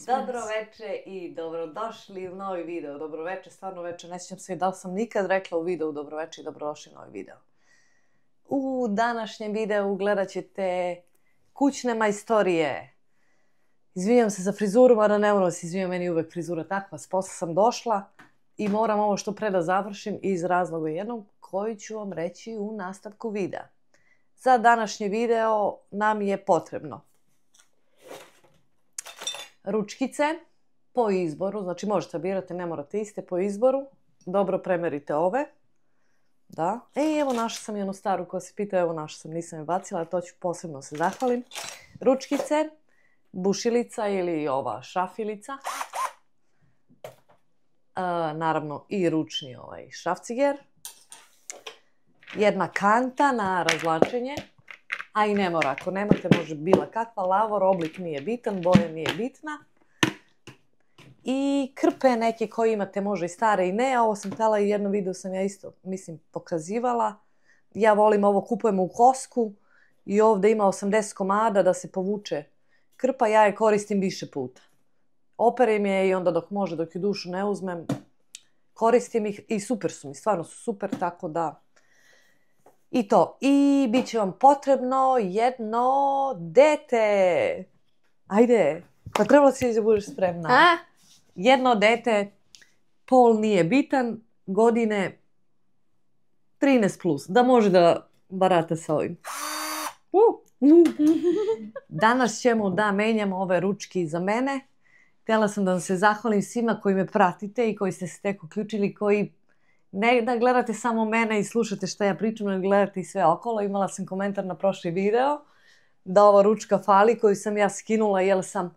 Dobro veče i dobrodošli u novi video. Dobro veče, stvarno veče. Ne sjećam se da li sam nikad rekla u videu dobro veče i dobrodošli u novi video. U današnjem videu gledat ćete kućne majstorije. Izvinjam se za frizuru, mada ne moram se izvinjam, meni je uvek frizura takva. S posla sam došla i moram ovo što pre da završim iz razloga jednog koji ću vam reći u nastavku videa. Za današnji video nam je potrebno ručkice po izboru, znači možete birati, ne morate iste, po izboru. Dobro premerite ove. Da. Evo našla sam jednu staru koja se pita, evo našla sam, nisam je bacila, to ću posebno se zahvalim. Ručkice, bušilica ili ova šrafilica. Naravno i ručni šrafciger. Jedna kanta na razvlačenje. A i ne mora, ako nemate može bila kakva, lavor, oblik nije bitan, boja nije bitna. I krpe neke koje imate, može i stare i ne, a ovo sam htjela i jedno video sam ja isto, mislim, pokazivala. Ja volim ovo, kupujem u Kosku i ovdje ima 80 komada da se povuče krpa, ja je koristim više puta. Operem je i onda dok može, dok ju dušu ne uzmem, koristim ih i super su mi, stvarno su super, tako da... I to. I bit će vam potrebno jedno dete. Ajde. Pa trebalo si da budeš spremna. Jedno dete, pol nije bitan, godine 13+. Da može da barata sa ovim. Danas ćemo da menjamo ove ručke za mene. Htjela sam da vam se zahvalim svima koji me pratite i koji ste se tek uključili, koji ne da gledate samo mene i slušate šta ja pričam, nego gledate i sve okolo. Imala sam komentar na prošli video da ova ručka fali koju sam ja skinula jer sam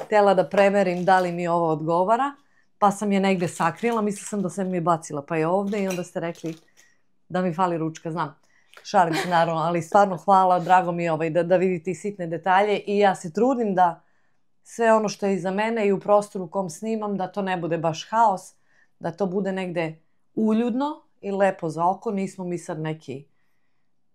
htjela da premerim da li mi ovo odgovara. Pa sam je negdje sakrila, mislila sam da sam je bacila pa je ovdje i onda ste rekli da mi fali ručka. Znam, šalim se naravno, ali stvarno hvala, drago mi je da vidite i sitne detalje i ja se trudim da sve ono što je iza mene i u prostoru u kom snimam, da to ne bude baš haos, da to bude negdje uljudno i lepo za oko. Nismo mi sad neki,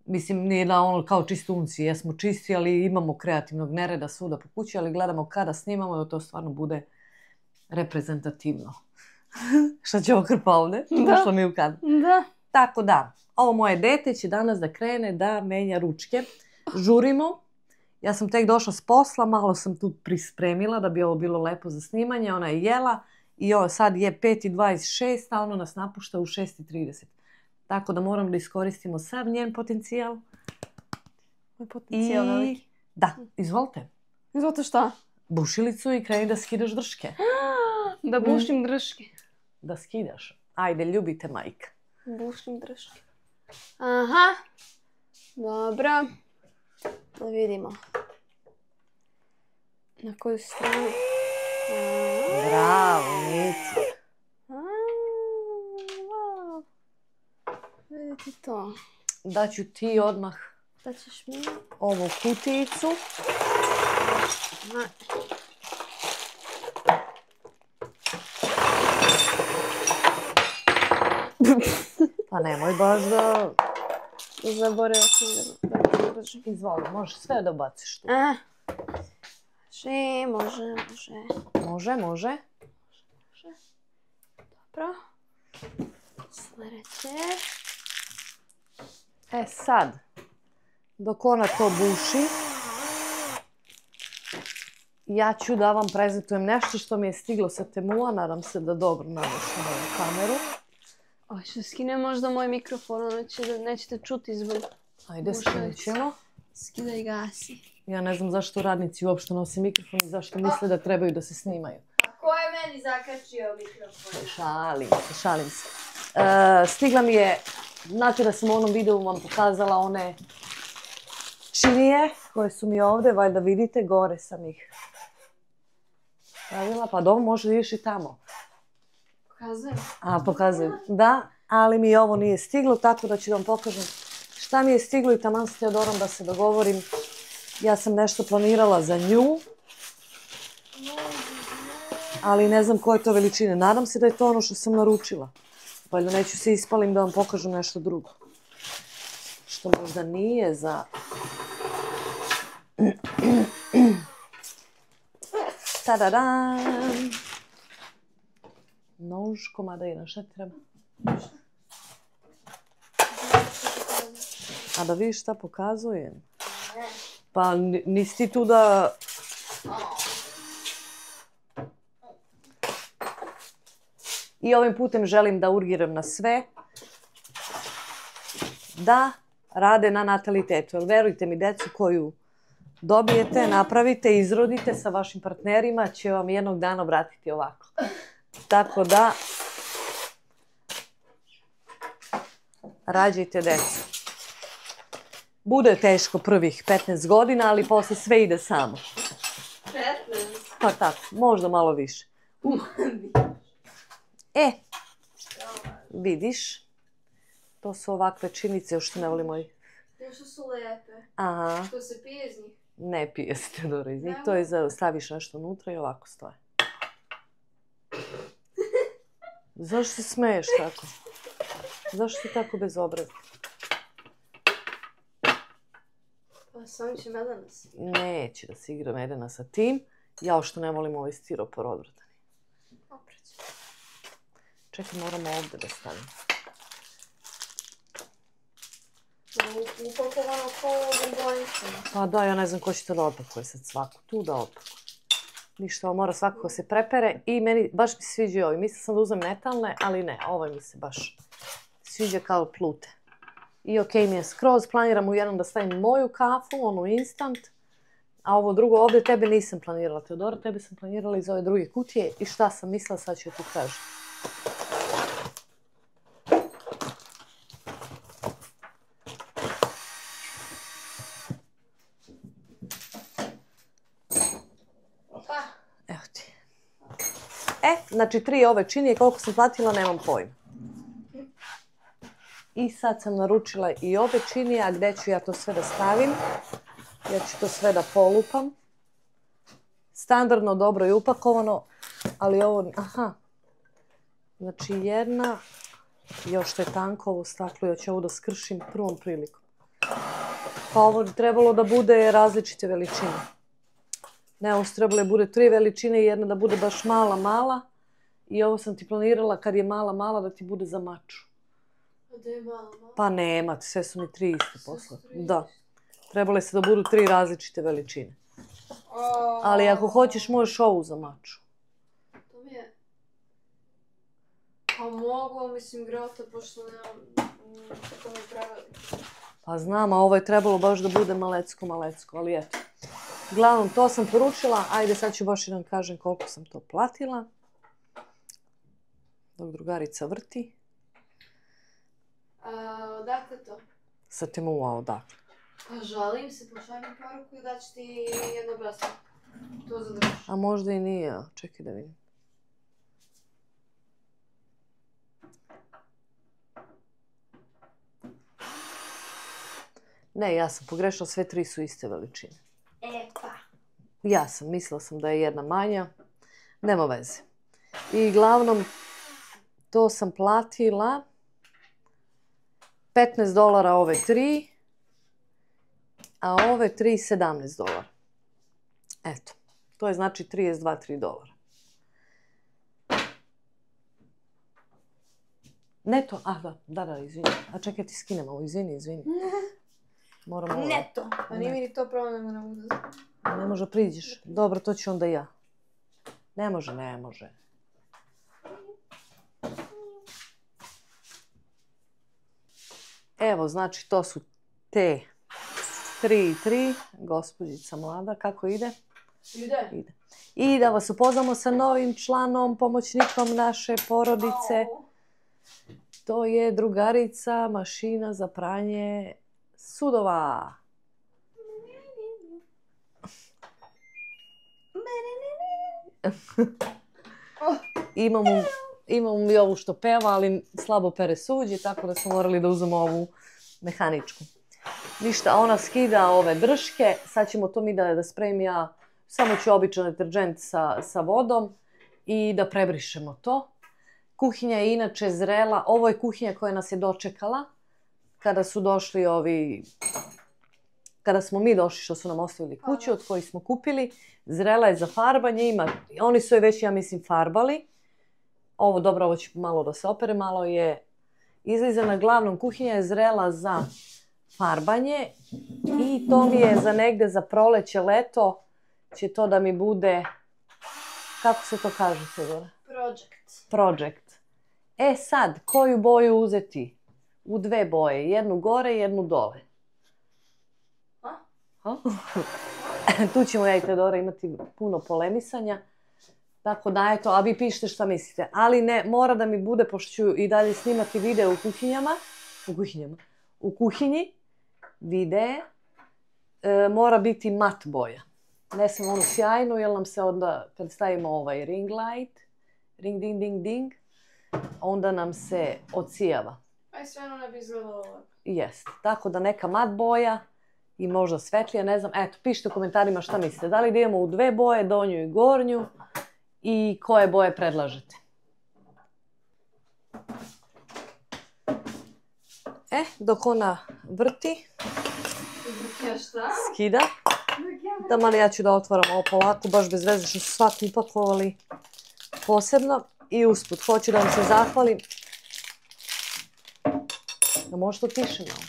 mislim, nije da ono kao čistunci, jesmo čisti, ali imamo kreativnog nereda svuda po kući, ali gledamo kada snimamo da to stvarno bude reprezentativno. Šta će ovo krpa ovdje? Došla mi u kadru. Da. Tako da, ovo moje dete će danas da krene da menja ručke. Žurimo. Ja sam tek došla s posla, malo sam tu prispremila da bi ovo bilo lepo za snimanje. Ona je jela. I ovo sad je 5:26, a ono nas napušta u 6:30. Tako da moram da iskoristimo sav njen potencijal. Moj potencijal veliki. Da, izvolite. Izvolite šta? Bušilicu i kreni da skidaš drške. Da bušim drške. Da skidaš. Ajde, ljubite majka. Bušim drške. Aha. Dobro. Da vidimo. Na koju stranu? Bravo, Nici. Wow. Vidite to. Daću ti odmah Da ćeš mi ovu kutijicu. Pa nemoj baš da... Zaboravila sam da držim. Izvoli, možeš sve da baciš tu. Može. Može. Dobro. Sljedeće. Sad, dok ona to buši, ja ću da vam prezentujem nešto što mi je stiglo sa Temua. Nadam se da dobro namešam ovu kameru. Što skine možda moj mikrofon, nećete čuti zvuk. Ajde, skinut ćemo. Skidaj, gasi. Ja ne znam zašto radnici uopšte nose mikrofon i zašto misle da trebaju da se snimaju. A ko je meni zakačio mikrofon? Šalim se. Stigla mi je, znate da sam u onom videu vam pokazala one činije koje su mi ovdje, valjda vidite, gore sam ih stavila, pa dobro, može ideš i tamo. Pokazujem? Pokazujem, da, ali mi ovo nije stiglo, tako da ću vam pokažem šta mi je stiglo i taman s Teodorom da se dogovorim. Ja sam nešto planirala za nju, ali ne znam koje je to veličine. Nadam se da je to ono što sam naručila. Valjda neću se ispalim da vam pokažem nešto drugo. Što možda nije za... Tadadam! Nož, komada jedan, šta ti treba? A da vidiš šta pokazujem? Pa nisi ti tu da... I ovim putem želim da urgiram na sve da rade na natalitetu. Jer verujte mi, decu koju dobijete, napravite, izrodite sa vašim partnerima, će vam jednog dana vratiti ovako. Tako da, rađajte decu. Bude teško prvih 15 godina, ali posle sve ide samo. 15? Pa tako, možda malo više. Vidiš, to su ovakve činice, još što ne volim moji. Nešto su lepe. Aha. Što se pije iz njih? Ne pije se Teodora iz njih, to je za staviš nešto unutra i ovako stoje. Zašto se smeješ tako? Zašto si tako bezobrazna? Pa sam će Medana se. Neće da se igra Medana sa tim. Ja što ne volim ovaj stiropor odvrtani. Opreći. Čekaj, moramo ovdje da stavim. Upakovano ko bombonicama. Pa da, ja ne znam ko će to da opakuje sad svaku. Tu da opakuje. Ništa, ovo mora svakako se prepere i meni baš mi se sviđa ovi. Mislila sam da uzmem metalne, ali ne, ovaj mi se baš sviđa kao plute. I okej mi je skroz, planiram u jednom da stavim moju kafu, onu instant, a ovo drugo ovdje tebe nisam planirala, Teodora, tebe sam planirala iz ove druge kutije i šta sam mislila, sad ću ti kažem. Evo ti. Znači 3 ove činije, koliko sam platila, nemam pojma. I sad sam naručila i ove činije, a gdje ću ja to sve da stavim? Ja ću to sve da polupam. Standardno, dobro je upakovano, ali ovo, aha. Znači jedna, još to je tanko ovo staklo, ja ću ovo da skršim prvom prilikom. Pa ovo bi trebalo da bude različite veličine. Ne, ovo su trebalo da bude 3 veličine i jedna da bude baš mala. I ovo sam ti planirala kad je mala da ti bude za maču. A da je mala? Pa nema, sve su mi 3 iste posle. Da. Trebale se da budu 3 različite veličine. Ali ako hoćeš, možeš ovu za maču. To mi je... Pa mogu, mislim, grota, pošto nemam... Tako mi pravili. Pa znam, a ovo je trebalo baš da bude malecko, ali eto. Uglavnom, to sam poručila. Ajde, sad ću baš jedan kažem koliko sam to platila. Dok drugarica vrti. Odakle to? Sa Temua, odakle? Pa žalim se, pošalj mi poruku i da ću ti jednoglasno to zadržiš. A možda i nije, čekaj da vidim. Ne, ja sam pogrešila, sve 3 su iste veličine. Pa. Mislila sam da je jedna manja. Nema veze. I glavnom, to sam platila $15 ove 3, a ove 3 $17. Eto, to je znači $32. Neto, da, izvini. A čekaj, ti skinem ovo, izvini. Moram ovo. Neto. Pa nije mi ni to problem, nego ne mogu da... Ne može priđeš. Dobro, to ću onda ja. Ne može. Evo, znači, to su te 3. Gospođica mlada, kako ide? Ide. I da vas upoznamo sa novim članom, pomoćnikom naše porodice. To je drugarica, mašina za pranje sudova. Imamo i ovu što peva, ali slabo pere suđe, tako da smo morali da uzmemo ovu mehaničku. Ništa, ona skida ove drške, sad ćemo to mi da spremim ja, samo ću običan deterdžent sa vodom i da prebrišemo to. Kuhinja je inače zrela, ovo je kuhinja koja nas je dočekala kada su došli kada smo mi došli što su nam ostavili kuću od kojih smo kupili, zrela je za farbanje, oni su je već, ja mislim, farbali. Ovo će malo da se opere, malo je izlizana glavnom, kuhinja je zrela za farbanje i to mi je za negde za proleće, leto, će to da mi bude, kako se to kaže, Fedora? Project. Sad, koju boju uzeti? U 2 boje, jednu gore i jednu dole. Tu ćemo ja i Teodora imati puno polemisanja. Tako da, eto, a vi pišite šta mislite. Ali ne, mora da mi bude, pošto ću i dalje snimati video u kuhinji, videe, mora biti mat boja. Ne sam onu sjajnu, jer nam se onda, kad stavimo ovaj ring light, ring ding ding ding, onda nam se odsijava. Aj sve ono ne bi izgledalo ovako. Jest. Tako da neka mat boja i možda svetlija, ne znam. Eto, pišite u komentarima šta mislite. Da li da idemo u 2 boje, donju i gornju, i koje boje predlažete. Dok ona vrti, skida. Taman ja ću da otvaram ovo polako, baš bez veze što su svaki upakovali posebno. I usput, hoću da vam se zahvalim. Da možete tiše malo.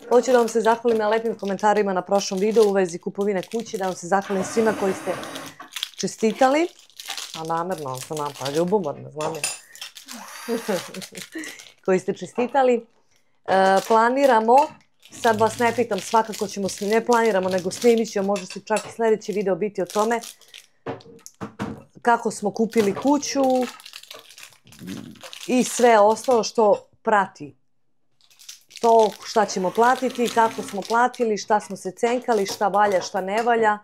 Hoću da vam se zahvalim na lepim komentarima na prošlom videu u vezi kupovine kući, da vam se zahvalim svima koji ste čestitali. A namerno sam pa ljubomorna, znam ja. Koji ste čestitali. Planiramo, sad vas ne pitam, svakako ćemo, ne planiramo, nego snimit ćemo, možda će čak i sljedeći video biti o tome kako smo kupili kuću i sve ostalo što prati. To šta ćemo platiti, kako smo platili, šta smo se cenkali, šta valja, šta ne valja,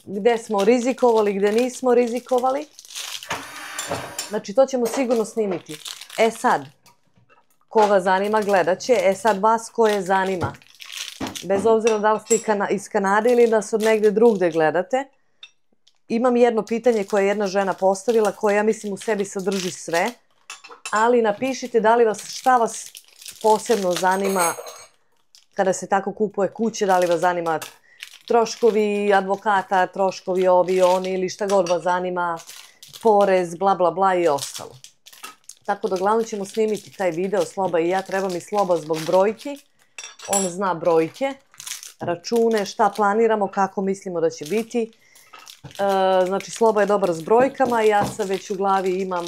gde smo rizikovali, gde nismo rizikovali. Znači, to ćemo sigurno snimiti. Sad, koga zanima, gledat će. Sad, vas koje zanima, bez obzira da li ste iz Kanade ili da se od negde drugde gledate, imam jedno pitanje koje je jedna žena postavila, koje ja mislim u sebi sadrži sve, ali napišite šta vas posebno zanima kada se tako kupuje kuće, da li vas zanima troškovi advokata, troškovi ovi, oni ili šta god vas zanima, porez, bla bla bla i ostalo. Tako da uglavnom ćemo snimiti taj video, Sloba i ja, treba mi Sloba zbog brojki, on zna brojke, račune, šta planiramo, kako mislimo da će biti. Znači, Sloba je dobar s brojkama, ja sad već u glavi imam,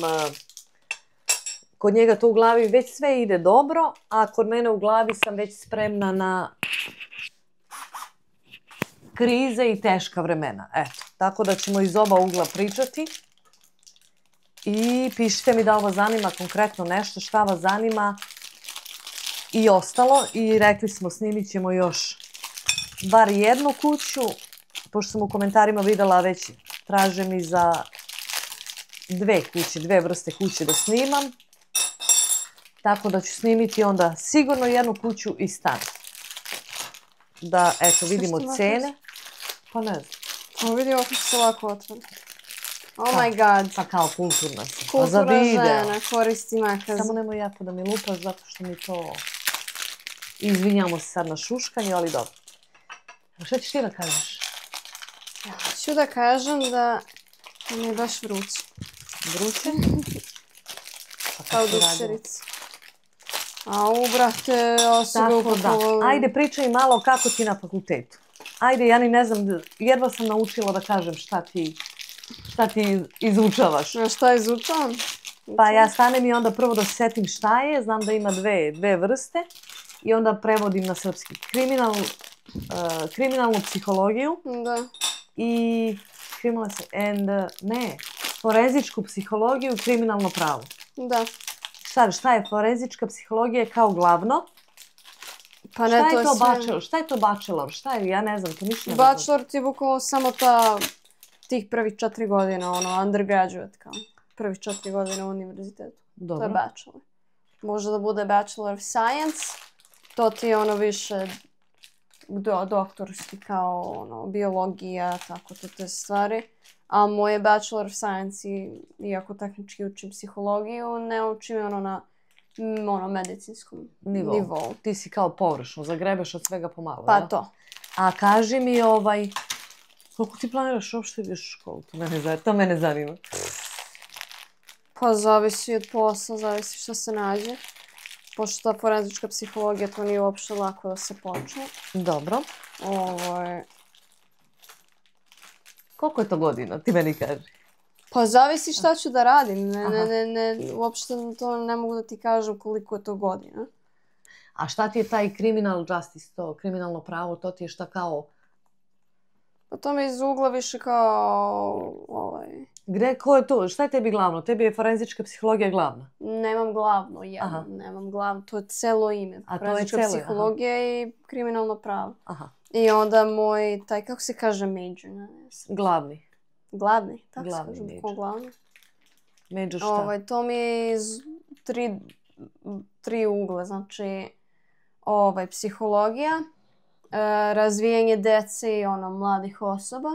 kod njega to u glavi već sve ide dobro, a kod mene u glavi sam već spremna na krize i teška vremena. Eto, tako da ćemo iz oba ugla pričati. I pišite mi da li vas zanima konkretno nešto, šta vas zanima i ostalo. I rekli smo, snimit ćemo još bar jednu kuću, pošto sam u komentarima videla već traže mi za 2 kuće, 2 vrste kuće da snimam. Tako da ću snimiti onda sigurno jednu kuću i stan. Da, eto, vidimo cene. Pa ne znam. Ovo vidimo kako se ovako otvori. Oh my god. Pa kao kulturna si. Kulturna žena, koristi makaz. Samo nemoj jako da mi lupaš zato što mi to... Izvinjamo se sad na šuškanju, ali dobro. Šta ćeš ti da kažeš? Ja ću da kažem da mi je baš vruće. Vruće? Kao dukserica. Au, brate, ja sam ga upakovala. Ajde, pričaj malo kako ti na fakultetu. Ajde, ja ni ne znam, jedva sam naučila da kažem šta ti izučavaš. Šta izučavam? Pa ja stanem i onda prvo da se setim šta je, znam da ima 2 vrste i onda prevodim na srpski. Kriminalnu psihologiju i forenzičku psihologiju i kriminalno pravo. Da. Šta je forenzička psihologija kao glavno? Pa ne, to je sve... Šta je to bachelor? Šta je, ja ne znam, to ništa ne znam. Bachelor ti je bukvalno samo tih prvih 4 godine, undergraduate kao. Prvih 4 godine u univerzitetu. To je bachelor. Može da bude Bachelor of Science, to ti je više doktorski kao biologija, tako te stvari. A moj je Bachelor of Science i iako tehnički učim psihologiju, ne učim na medicinskom nivou. Ti si kao površno, zagrebeš od svega pomalo, Pa to. A kaži mi koliko ti planiraš uopšte ideš u školu? To mene zanima. Pa zavisi od posla, zavisi što se nađe. Pošto ta forenzička psihologija, to nije uopšte lako da se počne. Dobro. Koliko je to godina? Ti meni kaži. Pa zavisi šta ću da radim. Uopšte to ne mogu da ti kažem koliko je to godina. A šta ti je taj criminal justice, to kriminalno pravo, to ti je šta kao? Pa to mi iz ugla više kao... Ko je to? Šta je tebi glavno? Tebi je forenzička psihologija glavna? Nemam glavno, nemam glavno. To je celo ime. Forenzička psihologija i kriminalno pravo. I onda moj, kako se kaže major? Glavni. Glavni, tako se kaže, bukvalno glavni. Major šta? To mi je iz tri ugla, znači psihologija, razvijanje dece i mladih osoba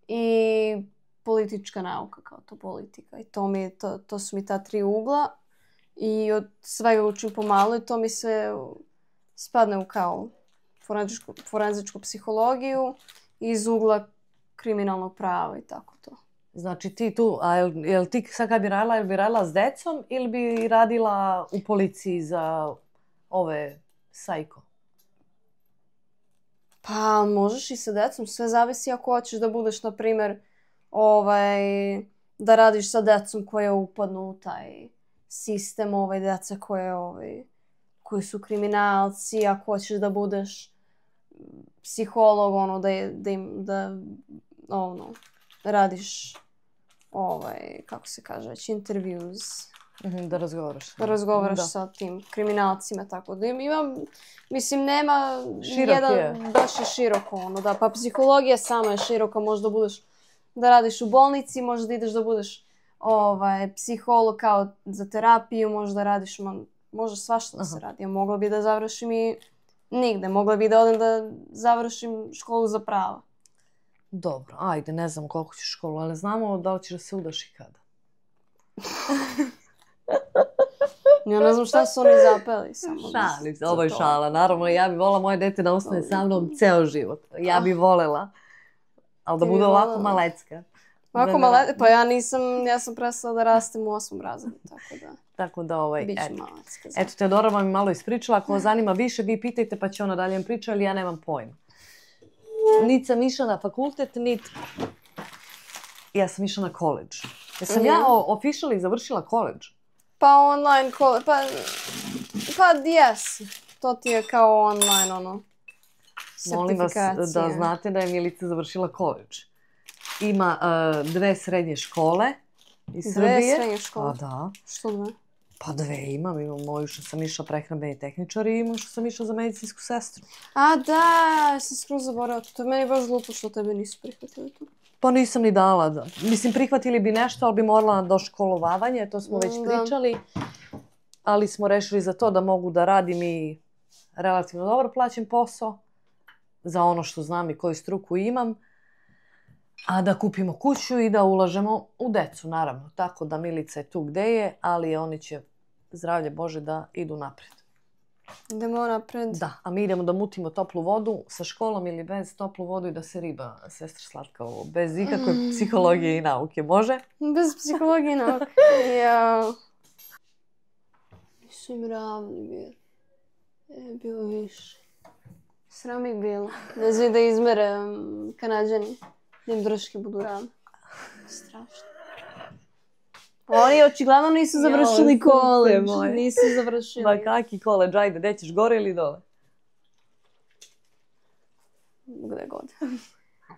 i politička nauka, kao to politika. I to su mi ta tri ugla i od svega učim pomalo i to mi sve spadne u kao forenzičku psihologiju iz ugla kriminalnog prava i tako to. Znači ti tu, a jel ti sad kad bi radila s decom ili bi radila u policiji za ove sajko? Pa možeš i sa decom, sve zavisi ako hoćeš da budeš, na primjer, da radiš sa decom koje upadnu u taj sistem, deca koji su kriminalci, ako hoćeš da budeš psiholog, da radiš kako se kaže već, interviews. Da razgovaraš. Da razgovaraš sa tim kriminalcima, tako da imam, mislim, nema baš je široko, da, pa psihologija sama je široka, možda budeš da radiš u bolnici, možda ideš da budeš psiholog kao za terapiju, možda radiš, možda svašta da se radi. Mogla bi da završim i nigde, mogla bi da odem da završim školu za prava. Dobro, ajde, ne znam koliko ćeš školu, ali znamo da li ćeš da se udaš i kada. Ja ne znam šta su oni zapeli samo. Šalim se, ovo je šala. Naravno, ja bi volila moje dete da ostane sa mnom ceo život. Ja bi volela. Ali da bude ovako malecka. Ovako malecka? Pa ja sam prestala da rastem u 8. razredu, tako da... Tako da, biću malecka. Eto, Teodora vam je malo ispričala. Ako vas zanima više, vi pitajte pa će ona dalje vam priča, ali ja nemam pojma. Niti sam išla na fakultet, niti... Ja sam išla na koledž. Jesam ja officially završila koledž? Pa online koledž, pa jesi. To ti je kao online, Molim vas da znate da je Milica završila koledž. Ima 2 srednje škole iz Srbije. 2 srednje škole? Pa da. Što 2? Pa 2 imam. Imam moju što sam išla prehrambeni tehničar i imam što sam išla za medicinsku sestru. A da, sam skroz zaboravila. To je meni baš glupo što tebe nisu prihvatili tu. Pa nisam ni dala. Mislim, prihvatili bi nešto, ali bi morala na doškolovavanje. To smo već pričali. Ali smo rešili za to da mogu da radim i relativno dobro plaćen posao. Za ono što znam i koju struku imam. A da kupimo kuću i da ulažemo u decu, naravno. Tako da Milica je tu gde je, ali oni će, zdravlje Bože, da idu napred. Idemo napred. Da, a mi idemo da mutimo toplu vodu sa školom ili bez toplu vodu i da se riba, sestra Slatka, ovo, bez ikakve psihologije i nauke, može? Bez psihologije i nauke, jao. Nisu im ravni bili. Bilo više. Sram ih bilo. Ne znam da izmere Kanađani. Da im drške budu ravne. Strašno. Oni očigledno nisu završili koledž. Nisu završili. Ma kaki koledž, ajde, gde ćeš, gore ili dole? Gde god.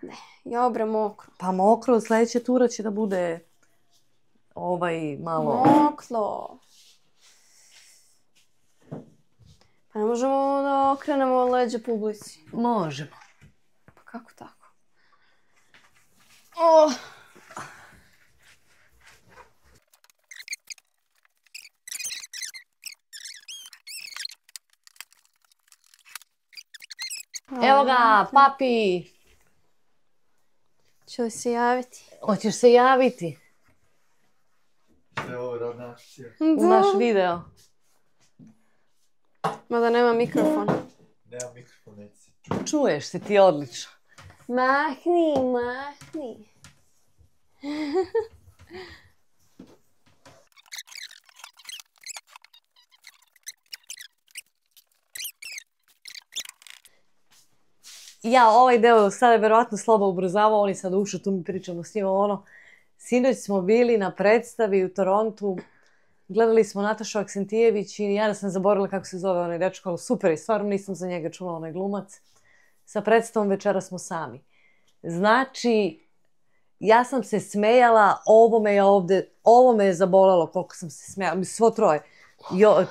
Ne, ja bre mokro. Pa mokro, sledeća tura će da bude malo... Moklo. Pa ne možemo da okrenemo leđa publici. Možemo. Pa kako tako? Evo ga, papi! Će li se javiti? Hoćeš se javiti? Što je ovo radna akcija? U naš video. Mada nema mikrofona. Nema mikrofona, neće se. Čuješ se ti odlično. Mahni, mahni. Ja, ovaj deo sada je verovatno Sloba ubrzavao, on je sad ušao, tu mi pričamo s njima ono. Sinoć smo bili na predstavi u Torontu, gledali smo Natašu Aksentijević i ja sam zaboravila kako se zove onaj dečko, ali super je, stvarno nisam za njega čula, onaj glumac. Sa predstavom Večera smo sami. Znači, ja sam se smejala, ovo me je zabolalo koliko sam se smejala, svo troje.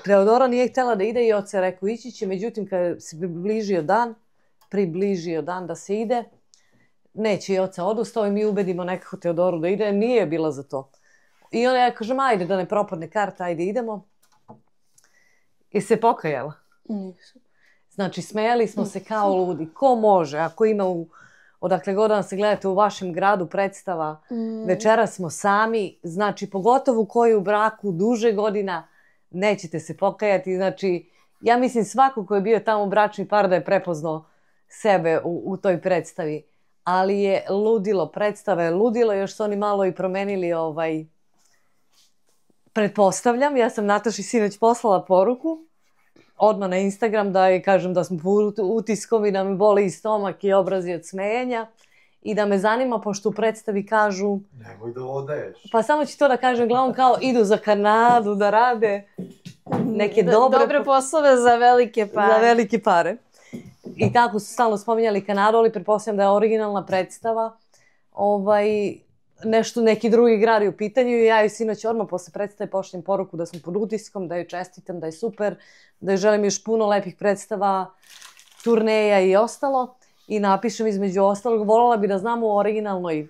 Teodora nije htjela da ide i oca je rekao ići će, međutim kad se približio dan da se ide, neće i oca odustao i mi ubedimo nekako Teodoru da ide, nije bila za to. I ona ja kažem, ajde da ne propadne karta, ajde idemo. I se pokajala. Nisam. Znači, smejali smo se kao ludi. Ko može, ako ima odakle god da se gledate u vašem gradu predstava, Večera smo sami, znači, pogotovo koji u braku duže godina, nećete se pokajati. Znači, ja mislim svako ko je bio tamo bračni par da je prepoznao sebe u toj predstavi. Ali je ludilo, predstava je ludilo, još su oni malo i promenili pretpostavljam. Ja sam Nataši sinoć poslala poruku, odmah na Instagram, da je kažem da smo utiskom i da me boli i stomak i obrazi od smejenja. I da me zanima, pošto u predstavi kažu... Nemoj da odaješ. Pa samo ću to da kažem, glavom kao idu za Kanadu da rade neke dobre poslove za velike pare. Za velike pare. I tako su stalno spominjali Kanadu, ali pretpostavljam da je originalna predstava. Nešto neki drugi grad je u pitanju i ja joj sinoć odmah posle predstave pošaljem poruku da sam pod utiskom, da joj čestitam, da je super, da joj želim još puno lepih predstava, turneja i ostalo. I napišem između ostalog, voljela bi da znam u originalnoj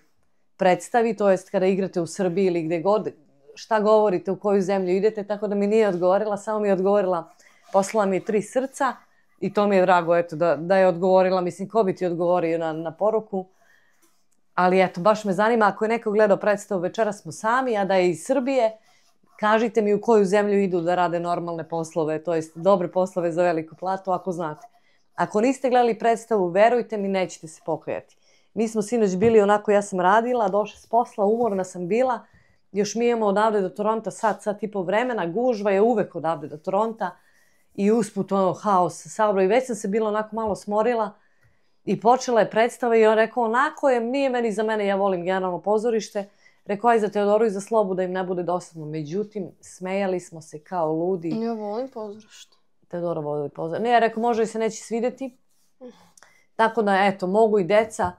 predstavi, to jest kada igrate u Srbiji ili gde god, šta govorite, u koju zemlju idete, tako da mi nije odgovorila, samo mi je odgovorila, poslala mi je 3 srca i to mi je drago, eto, da je odgovorila, mislim, ko bi ti odgovorio na poruku. Ali eto, baš me zanima, ako je neko gledao predstavu Večera smo sami, a da je iz Srbije, kažite mi u koju zemlju idu da rade normalne poslove, to jest dobre poslove za veliku platu, ako znate. Ako niste gledali predstavu, verujte mi, nećete se pokajati. Mi smo sinoć bili onako, ja sam radila, došla s posla, umorna sam bila, još mi imamo odavde do Toronta sat i po vremena, gužva je uvek odavde do Toronta i usput haos, saobraćaj, već sam se bila onako malo smorila i počela je predstava i on rekao, onako je, nije meni za mene, ja volim generalno pozorište, rekao aj za Teodoru i za Slobu da im ne bude dosadno, međutim, smejali smo se kao ludi. Ja volim pozorište. Teodora voli pozorište. Ne, ja rekao, možda i se neće svidjeti. Tako da, eto, mogu i deca,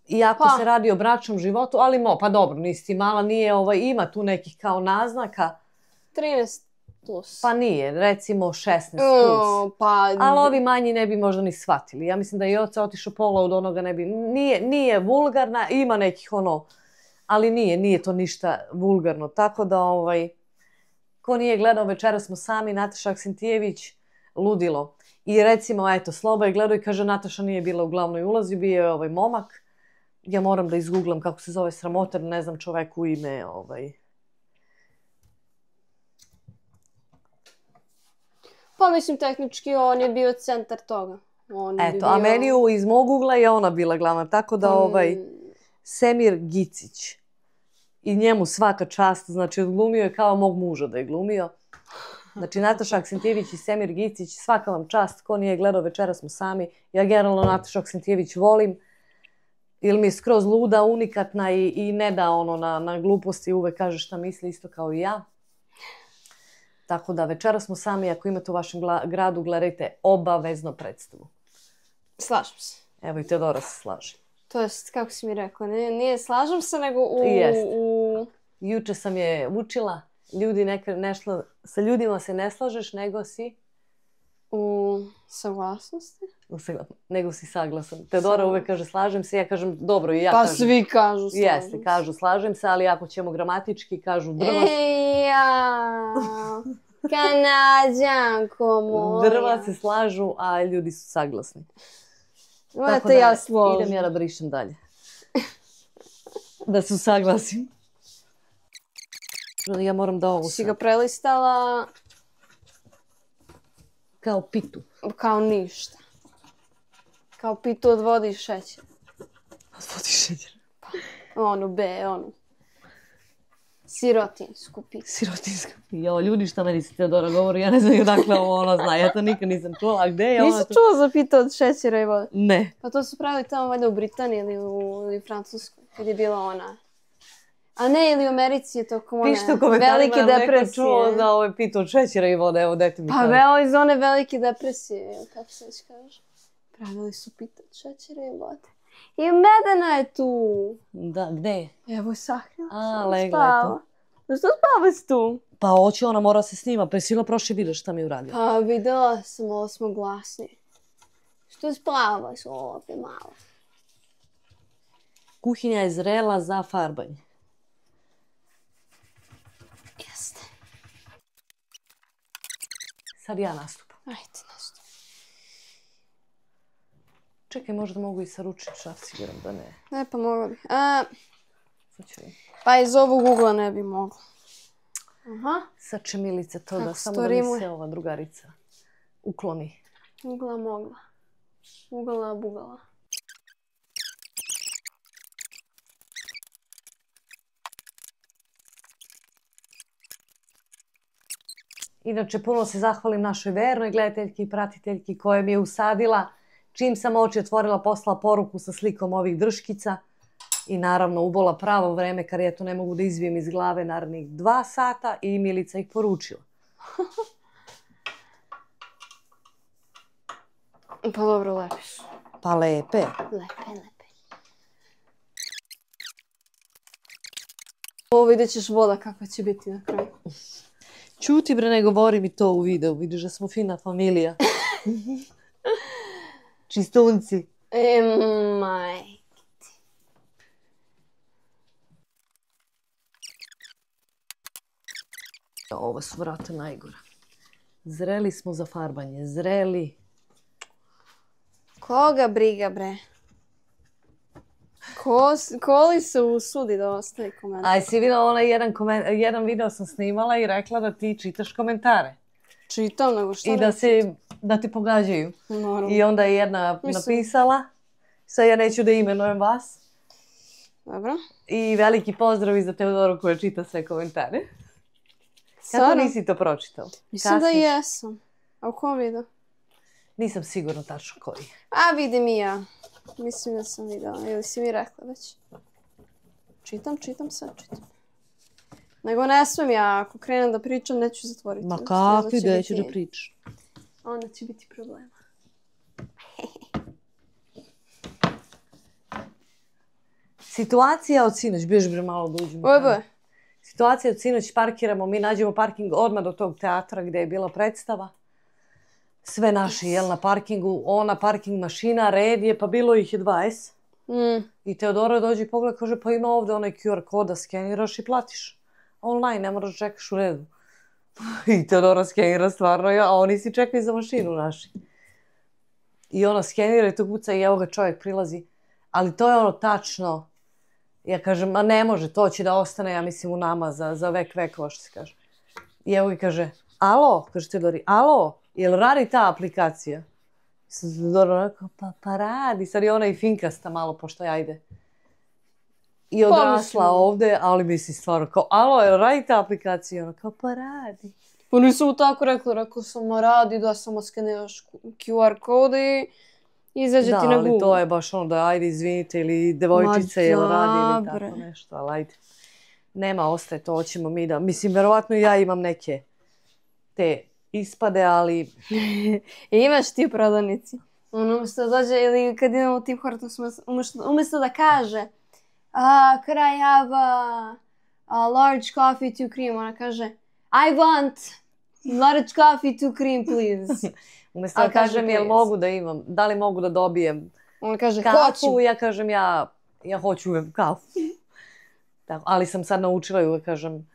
iako se radi o bračnom životu, ali pa dobro, nisi ti mala, nije, ima tu nekih kao naznaka. 13 plus. Pa nije, recimo 16 plus. Pa... Ali ovi manji ne bi možda ni shvatili. Ja mislim da je i oca otišao pola od onoga ne bi... Nije vulgarna, ima nekih ali nije to ništa vulgarno. Tako da, ko nije gledao Večera smo sami, Nataša Aksentijević, ludilo. I recimo, eto, Sloba je gledao i kaže, Nataša nije bila u glavnoj ulozi, bio je ovaj momak. Ja moram da izgooglam kako se zove, sramotar, ne znam čoveku ime, Pa mislim, tehnički on je bio centar toga. Eto, a meni iz mog ugla je ona bila glavna, tako da Semir Gicić. I njemu svaka čast, znači odglumio je kao mog muža da je glumio. Znači Nataša Aksentijević i Semir Gicić, svaka vam čast, ko nije gledao Večera smo sami. Ja generalno Natašu Aksentijević volim, ili mi je skroz luda, unikatna i ne da na gluposti, uvek kaže šta misli isto kao i ja. Tako da Večera smo sami, ako imate u vašem gradu, gledajte obavezno predstavu. Slažem se. Evo i Teodora se slaže. To jest, kako si mi rekao, nije slažem se, nego Juče sam je učila, sa ljudima se ne slažeš, nego si... U saglasnosti? Nego si saglasan. Teodora uvek kaže slažem se, ja kažem dobro i ja kažem... Pa svi kažu slažem se. Jeste, kažu slažem se, ali ako ćemo gramatički, kažu drva... Kanadjanko moja. Drva se slažu, a ljudi su saglasni. Tako da, idem ja da brišem dalje. Da se saglasim. Ja moram da ovo... Si ga prelistala... Kao pitu. Kao ništa. Kao pitu od vode i šećer. Od vode i šećer. Sirotinsku pitu. Sirotinska. Jo, ljudi šta meni si Teodora govori, ja ne znam odakle ona zna, ja to nikad nisam čula, a gde je ona to? Nisi čula za pitu od šećera i vode? Ne. Pa to su pravili tamo valjda u Britaniji ili Francuskoj, kad je bila ona. A ne, ili u Americi je tokom one Pišite u komentarima velike nam neko depresije. čuo za ove pitu od šećera i vode, evo dajte mi kaže. Pa iz one velike depresije, kako se već kaže. Pravili su pitu od šećera i vode. I Medena je tu. Da, gde je? Evo je sahrila. A, legla je tu. Zašto spavaš tu? Pa hoće, ona mora se snima, pa jesi prošli video šta mi je uradio? Pa videla sam, ovo smo glasni. Što spavaš ovdje malo? Kuhinja je zrela za farbanje. Jeste. Sad ja nastupam. Ajde, nastup. Čekaj, možda mogu i sa ručnim šrafcigerom, da ne. Ne, pa mogla bi. Sad ću vidjeti. Pa iz ovog ugla ne bi mogla. Aha. Sad će Milica to da, Kako samo to da mi rimuje? se ova drugarica ukloni. Ugla mogla. Ugala bugala. Inače, puno se zahvalim našoj vernoj gledateljki i pratiteljki koja mi je usadila. Čim sam oči otvorila, poslala poruku sa slikom ovih drškica. I naravno ubola pravo vreme, kar ja to ne mogu da izvijem iz glave narednih 2 sata i Milica ih poručila. Pa dobro, lepe su. Pa lepe. Lepe. Ovo vidjet ćeš voda kakva će biti na kraju. Čuti bre, ne govori mi to u videu. Vidiš da smo fina familija. Čistunci. Maj. Ovo su vrata najgora. Zreli smo za farbanje. Zreli. Koga briga, bre? Ko li se usudi da ostavi komentar? Aj, si vidio onaj jedan video sam snimala i rekla da ti čitaš komentare. Čitam, nego šta I da ti pogađaju. Naravno. I onda je jedna napisala, sad ja neću da imenujem vas. Dobro. I veliki pozdrav i za Teodoru koja čita sve komentare. Kako Stvarno? nisi to pročitao? Mislim da jesam. A u kom vidu? Nisam sigurno tačno koji. A vidim i ja. Mislim da sam videla. Ili si mi rekla već. Čitam sad. Nego ne smem ja. Ako krenem da pričam, neću zatvoriti. Ma kakvi, gdje ću da pričaš? Onda će biti problema. Situacija od sinoć, bježi bre malo da uđemo. Ojbe. Situacija od sinoć, parkiramo, mi nađemo parking odmah do tog teatra gdje je bila predstava. Sve naši, jel, na parkingu, ona parking mašina, red je, pa bilo ih je 20. I Teodora dođe i pogleda, kaže, pa ima ovdje onaj QR kod da skeniraš i platiš. Online, ne moraš čekaš u redu. I Teodora skenira stvarno, a oni si čekaju za mašinu naši. I ona skenira i to kuca i evo ga čovjek prilazi. Ali to je ono tačno. Ja kažem, ma ne može, to će da ostane, ja mislim, u nama za vek vekova, što se kaže. I evo ga kaže, alo, kaže Teodori, alo, jel radi ta aplikacija? I sad Teodora rekao, pa radi. Sad je ona i finkasta malo, pošto ajde. I odrasla ovde, ali mislim stvarno kao, alo, jel radi ta aplikacija? Ona kao, pa radi. Pa nisam mu tako rekao sam radi, da samo skeniraš QR kod i izađe ti na Google. Da, ali to je baš ono da ajde izvinite ili devojčice jel radi ili tako nešto, ali ajde. Nema, ostaje to, hoćemo mi da, mislim, verovatno i ja imam neke te ispade, ali... Imaš ti u prodavnici. Ono umjesto da dođe, ili kad idemo u Tim Hortons, umjesto da kaže could I have a large coffee, 2 cream, ona kaže I want large coffee, 2 cream, please. Umjesto da kažem jel mogu da imam, da li mogu da dobijem ona kaže kafu, hoću. Ja kažem ja hoću uvijek kafu. Tako, ali sam sad naučila i uvijek kažem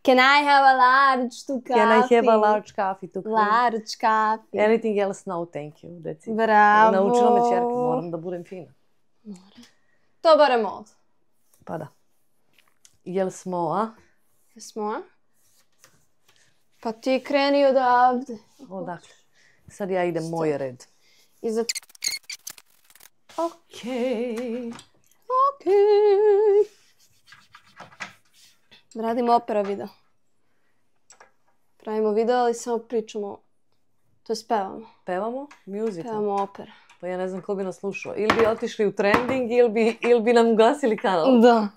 Can I have a large coffee? Can I have a large coffee, 2 cream? Large coffee. Anything else? No, thank you. That's it. Bravo. Naučila me ćerka, moram da budem fina. To barem ovdje. Pa da. Jel smo, a? Jesmo, a? Pa ti kreni odavde. Odakle? Sad ja idem moj red. Okej. Radimo opera video. Pravimo video, ali samo pričamo. To je pevamo. Pevamo? Musical? Pevamo opera. Pa ja ne znam ko bi nas slušao. Ili bi otišli u trending, ili bi nam ugasili kanal. Da.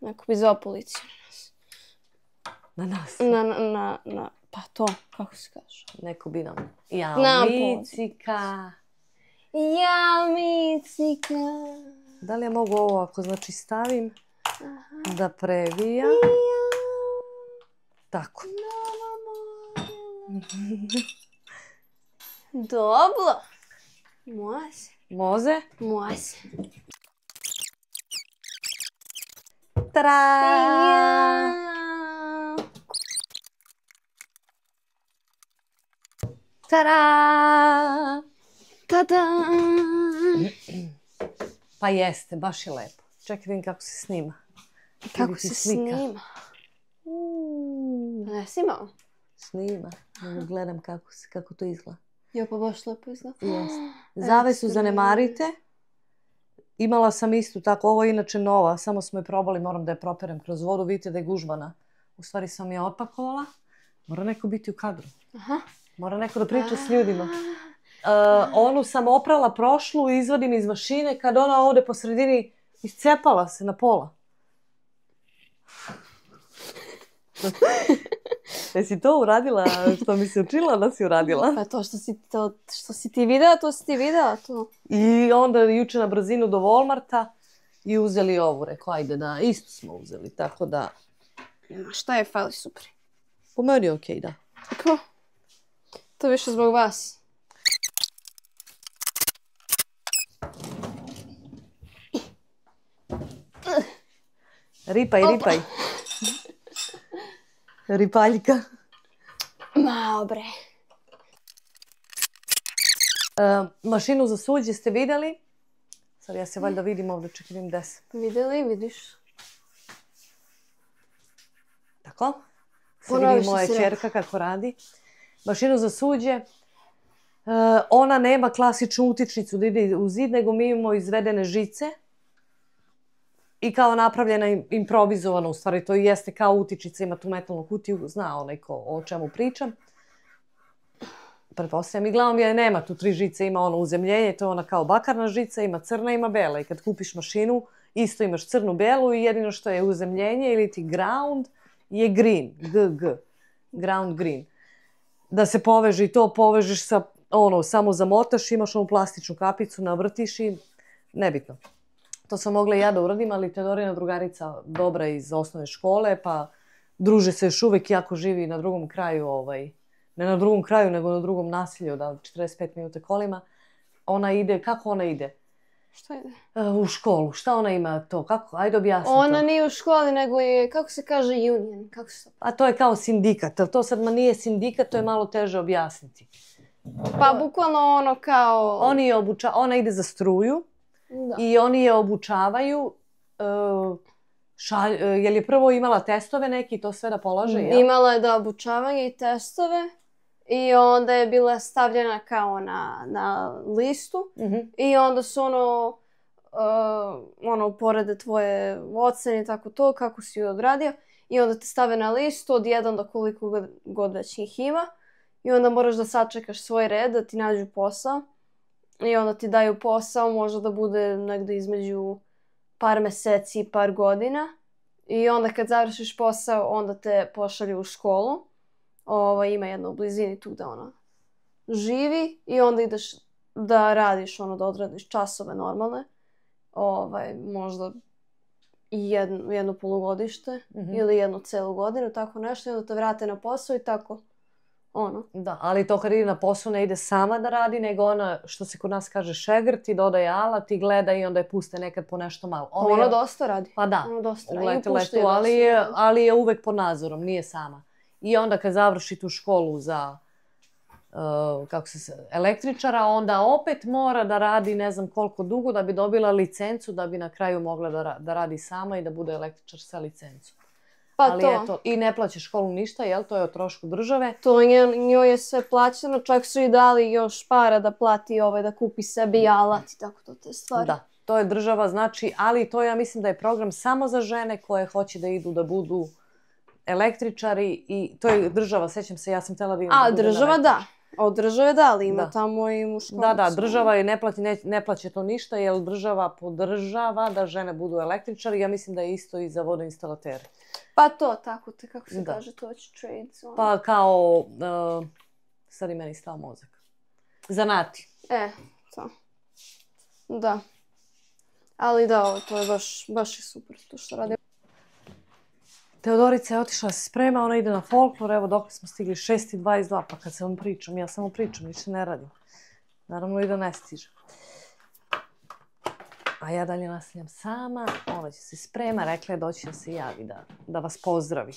Neko bi zvao policiju Na nas. pa to, kako se kaže? Neko bi nam. Micika. Da li ja mogu ovo ako znači stavim da previja? Tako. Dobro. Može? Može. Tada! Tada! Tada! Pa jeste, baš je lepo. Čekaj, vidim kako se snima. Kako se snima? Ne snimao? Snima. Gledam kako to izgleda. Jo, pa baš lepo izgleda. Zavesu zanemarite. Imala sam istu tako, ovo je inače nova, samo smo je probali, moram da je properem kroz vodu, vidite da je gužvana. U stvari sam je otpakovala. Mora neko biti u kadru. Mora neko da priča s ljudima. Onu sam oprala prošlu, izvadim iz mašine, kad ona ode po sredini, iscepala se na pola. Jesi to uradila što mi se učila da si uradila? Pa to što si ti videla, to si ti videla. To. I onda juče na brzinu do Walmarta i uzeli ovu. Rekao, ajde da, isto smo uzeli, tako da... Šta je, fali super. Po meni je okej, da. Kako? To više zbog vas. Ripaj. Ripaljka. Mao bre. Mašinu za suđe ste vidjeli? Sad ja se valjda vidim ovdje, čekaj vidim gde sam. Vidjeli, vidiš. Tako? Sad vidi moja ćerka kako radi. Mašinu za suđe. Ona nema klasičnu utičnicu da ide u zid, nego mi imamo izvedene žice. I kao napravljena improvizovana, u stvari to jeste kao utičnica, ima tu metalnu kutiju, zna onaj o čemu pričam. Pretpostavljam, i glavom je nema tu 3 žice, ima ono uzemljenje, to je ona kao bakarna žica, ima crna, ima bela. I kad kupiš mašinu, isto imaš crnu, belu i jedino što je uzemljenje ili ti ground je green, ground green. Da se poveže i to povežeš sa, ono, samo zamotaš, imaš onu plastičnu kapicu, navrtiš i nebitno. To sam mogla i ja da uradim, ali Teodorina drugarica dobra iz osnovne škole, pa druže se još uvek jako živi na drugom kraju, ne na drugom kraju, nego na drugom nasilju, da 45 minuta kolima. Ona ide, kako ona ide? Šta ide? U školu. Šta ona ima to? Kako? Ajde objasni to. Ona nije u školi, nego je, kako se kaže, union. Kako se... A to je kao sindikat. To sad nije sindikat, to je malo teže objasniti. Pa bukvalno ono kao... Ona ide za struju. Da. I oni je obučavaju, je li prvo imala testove neki, to sve da polaže, jel? Imala je da obučavanje i testove i onda je bila stavljena kao na listu i onda su uporede tvoje ocene i tako to, kako si ju odradio i onda te stave na listu od 1 do koliko god već ih ima i onda moraš da sačekaš svoj red, da ti nađu posao. I onda ti daju posao, može da bude negdje između par meseci i par godina. I onda kad završiš posao, onda te pošalju u školu. Ima jedna u blizini tu da ona živi. I onda ideš da radiš, da odradiš časove normalne. Možda jedno polugodište ili jednu celu godinu, tako nešto. I onda te vrate na posao i tako. Da, ali to kad ide na posao ne ide sama da radi, nego ona, što se kod nas kaže, šegrti, dodaje alat i gleda i onda je puste nekad po nešto malo. Ona dosta radi. Pa da, uleti letu, ali je uvek pod nadzorom, nije sama. I onda kad završi tu školu za električara, onda opet mora da radi ne znam koliko dugo da bi dobila licencu, da bi na kraju mogla da radi sama i da bude električar sa licencom. Ali eto, i ne plaća školu ništa, jel? To je o trošku države. To njoj je sve plaćeno, čak su i dali još para da plati da kupi sebi alat i tako to te stvari. Da, to je država, znači, ali to ja mislim da je program samo za žene koje hoće da idu da budu električari i to je država, sećam se, ja sam htjela da idem da budem država da. Od države da, ali ima tamo i muškaraca. Da, država je ne plaća to ništa, jer država podržava da žene budu električari. Ja mislim da je isto i za vodoinstalatere. Pa to, tako te, kako se kaže, to će trades. Pa kao, sad i meni stao mozak. Zanati. To. Da. Ali da, to je baš i super to što radi. Teodorica je otišla da se sprema, ona ide na folklor, evo dok smo stigli 6:22, pa kad se vam pričam, ja samo pričam, ništa ne radim. Naravno i da ne stižem. A ja dalje nastavljam sama, ona će se sprema, rekla je doći da se javi, da vas pozdravi.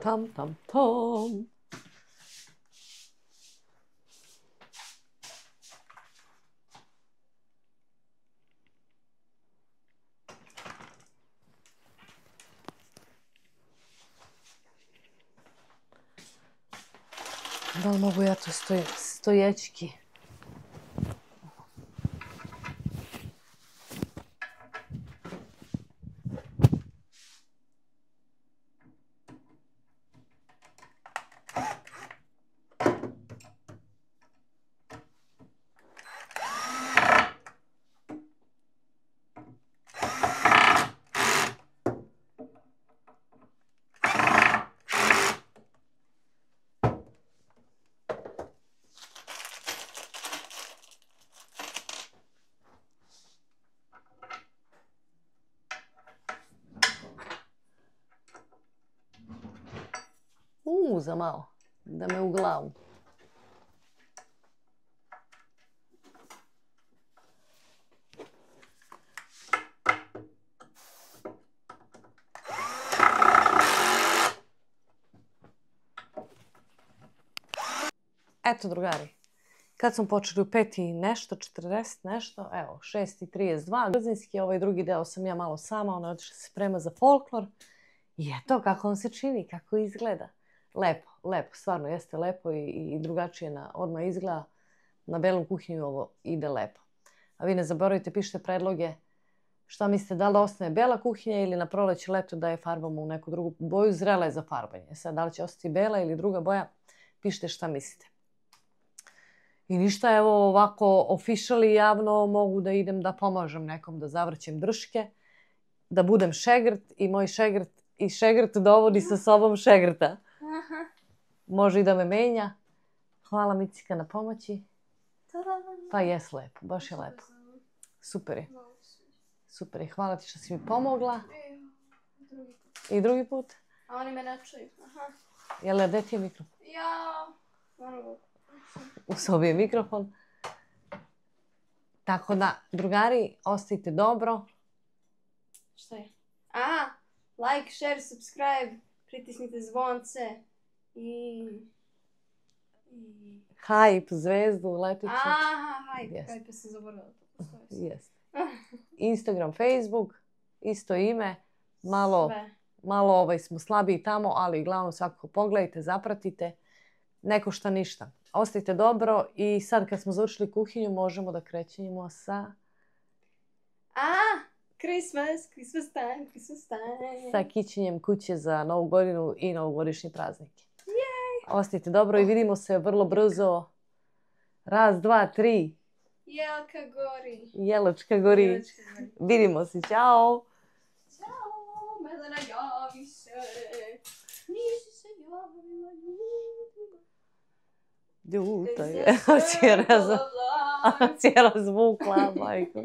Tam, tam, tom. Da li mogu ja to stojećki? Za malo, da me u glavu. Eto, drugari, kad smo počeli u 5 i nešto, 40 nešto, evo, 6:32, brzinski, ovaj drugi deo sam ja malo sama, ona otišla se sprema za folklor. I eto, kako on se čini, kako izgleda. Lepo, stvarno jeste lepo i drugačije odmah izgleda. Na belom kuhinju ovo ide lepo. A vi ne zaboravite, pišite predloge šta mislite, da li ostane bela kuhinja ili na proleće leto da je farbamo u neku drugu boju, zrela je za farbanje. Sad, da li će ostati bela ili druga boja, pišite šta mislite. I ništa, evo ovako officially javno mogu da idem da pomažem nekom da zavrćem drške, da budem šegrt i moj šegrt i šegrt dovodi sa sobom šegrta. Može i da me menja, Hvala Micika na pomoći. Tada! Pa jes lepo, baš je lepo. Super je. Super je, hvala ti što si mi pomogla. I drugi put? A oni me ne čuju. Aha. Jel, gdje ti je mikrofon? Ja. U sobi je mikrofon. Tako da, drugari, ostajte dobro. Šta je? A, like, share, subscribe, pritisnite zvonce i... Hype, zvezdu, letiću. Aha, hype, Jest. hype, sam zaboravila to postoji. Jest. Instagram, Facebook, isto ime. Malo, Sve. malo smo slabiji tamo, ali uglavnom svakako pogledajte, zapratite. Ne košta ništa. Ostajte dobro i sad kad smo završili kuhinju možemo da krećemo sa... Christmas time. Sa kićenjem kuće za Novu godinu i novogodišnje praznike. Ostajte dobro i vidimo se vrlo brzo. 1, 2, 3. Jelka gori. Jelečka gori. Vidimo se. Ćao. Ćao, Melena, javi se. Nisi se javila Ljuta je. Cijela zvukla, majko.